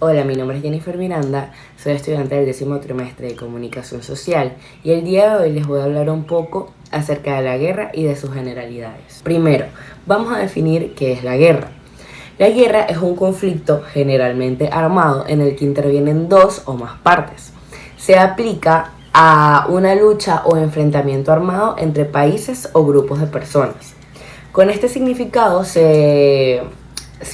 Hola, mi nombre es Jennifer Miranda, soy estudiante del 10º trimestre de Comunicación Social y el día de hoy les voy a hablar un poco acerca de la guerra y de sus generalidades. Primero, vamos a definir qué es la guerra. La guerra es un conflicto generalmente armado en el que intervienen dos o más partes. Se aplica a una lucha o enfrentamiento armado entre países o grupos de personas. Con este significado se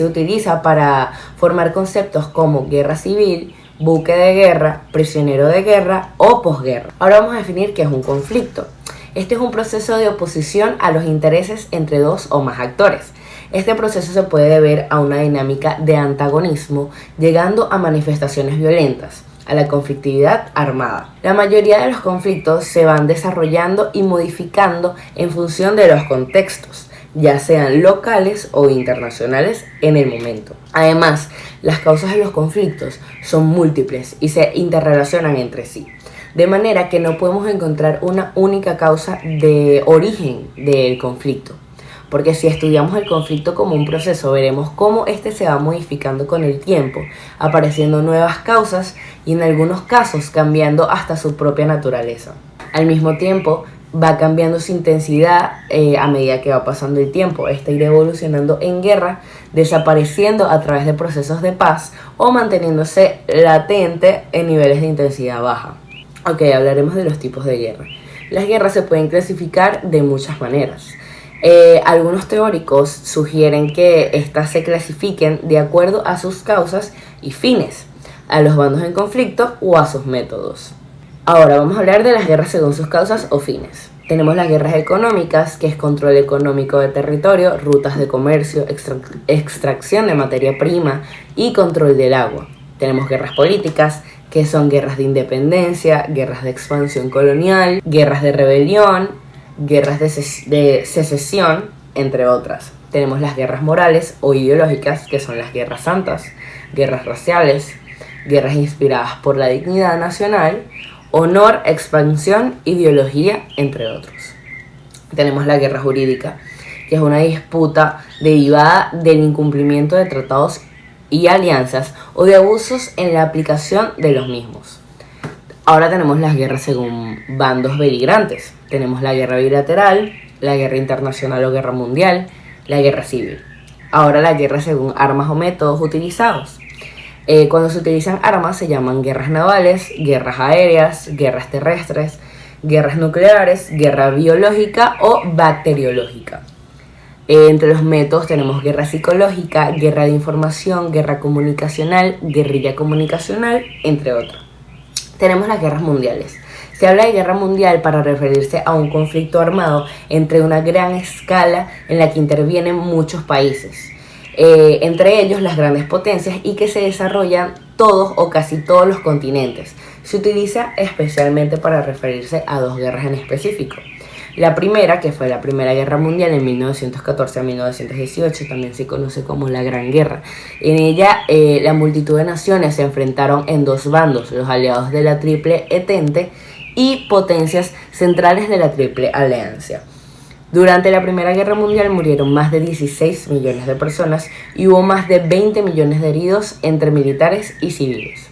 utiliza para formar conceptos como guerra civil, buque de guerra, prisionero de guerra o posguerra. Ahora vamos a definir qué es un conflicto. Este es un proceso de oposición a los intereses entre dos o más actores. Este proceso se puede deber a una dinámica de antagonismo, llegando a manifestaciones violentas, a la conflictividad armada. La mayoría de los conflictos se van desarrollando y modificando en función de los contextos, ya sean locales o internacionales en el momento. Además, las causas de los conflictos son múltiples y se interrelacionan entre sí, de manera que no podemos encontrar una única causa de origen del conflicto. Porque si estudiamos el conflicto como un proceso, veremos cómo este se va modificando con el tiempo, apareciendo nuevas causas y en algunos casos cambiando hasta su propia naturaleza. Al mismo tiempo, va cambiando su intensidad a medida que va pasando el tiempo. Esta irá evolucionando en guerra, desapareciendo a través de procesos de paz o manteniéndose latente en niveles de intensidad baja. Ok, hablaremos de los tipos de guerra. Las guerras se pueden clasificar de muchas maneras. Algunos teóricos sugieren que estas se clasifiquen de acuerdo a sus causas y fines, a los bandos en conflicto o a sus métodos. Ahora vamos a hablar de las guerras según sus causas o fines. Tenemos las guerras económicas, que es control económico de territorio, rutas de comercio, extracción de materia prima y control del agua. Tenemos guerras políticas, que son guerras de independencia, guerras de expansión colonial, guerras de rebelión, guerras de secesión, entre otras. Tenemos las guerras morales o ideológicas, que son las guerras santas, guerras raciales, guerras inspiradas por la dignidad nacional, honor, expansión, ideología, entre otros. Tenemos la guerra jurídica, que es una disputa derivada del incumplimiento de tratados y alianzas o de abusos en la aplicación de los mismos. Ahora tenemos las guerras según bandos beligerantes. Tenemos la guerra bilateral, la guerra internacional o guerra mundial, la guerra civil. Ahora la guerra según armas o métodos utilizados. Cuando se utilizan armas se llaman guerras navales, guerras aéreas, guerras terrestres, guerras nucleares, guerra biológica o bacteriológica. Entre los métodos tenemos guerra psicológica, guerra de información, guerra comunicacional, guerrilla comunicacional, entre otros. Tenemos las guerras mundiales. Se habla de guerra mundial para referirse a un conflicto armado entre una gran escala en la que intervienen muchos países, entre ellos las grandes potencias, y que se desarrollan todos o casi todos los continentes. Se utiliza especialmente para referirse a dos guerras en específico. La primera, que fue la Primera Guerra Mundial en 1914 a 1918, también se conoce como la Gran Guerra. En ella, la multitud de naciones se enfrentaron en dos bandos, los aliados de la Triple Entente y potencias centrales de la Triple Alianza. Durante la Primera Guerra Mundial murieron más de 16 millones de personas y hubo más de 20 millones de heridos entre militares y civiles.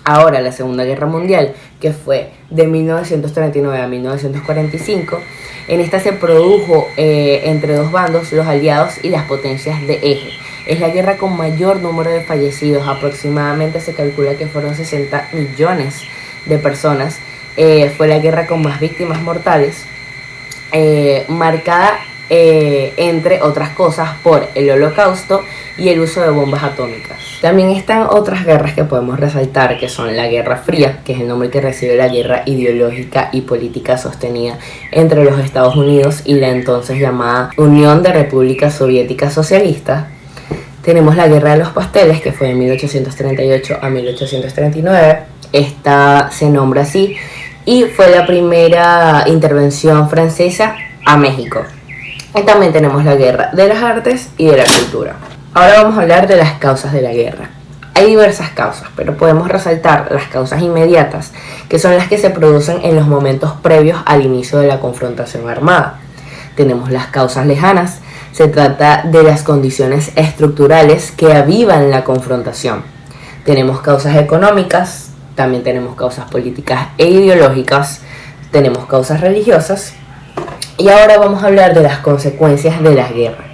Ahora, la Segunda Guerra Mundial, que fue de 1939 a 1945, en esta se produjo entre dos bandos, los aliados y las potencias de eje. Es la guerra con mayor número de fallecidos, aproximadamente se calcula que fueron 60 millones de personas. Fue la guerra con más víctimas mortales, marcada entre otras cosas por el Holocausto y el uso de bombas atómicas. También están otras guerras que podemos resaltar, que son la Guerra Fría, que es el nombre que recibe la guerra ideológica y política sostenida entre los Estados Unidos y la entonces llamada Unión de Repúblicas Soviéticas Socialistas. Tenemos la Guerra de los Pasteles, que fue de 1838 a 1839. Esta se nombra así y fue la primera intervención francesa a México. Y también tenemos la Guerra de las Artes y de la Cultura. Ahora vamos a hablar de las causas de la guerra. Hay diversas causas, pero podemos resaltar las causas inmediatas, que son las que se producen en los momentos previos al inicio de la confrontación armada. Tenemos las causas lejanas, se trata de las condiciones estructurales que avivan la confrontación. Tenemos causas económicas, también tenemos causas políticas e ideológicas, tenemos causas religiosas y ahora vamos a hablar de las consecuencias de las guerras.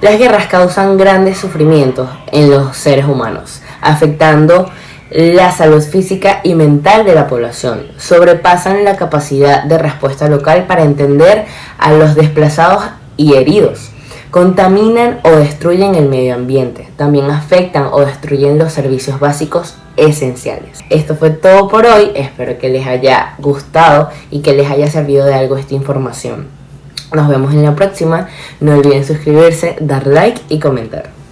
Las guerras causan grandes sufrimientos en los seres humanos, afectando la salud física y mental de la población. Sobrepasan la capacidad de respuesta local para entender a los desplazados y heridos. Contaminan o destruyen el medio ambiente. También afectan o destruyen los servicios básicos esenciales. Esto fue todo por hoy. Espero que les haya gustado y que les haya servido de algo esta información. Nos vemos en la próxima. No olviden suscribirse, dar like y comentar.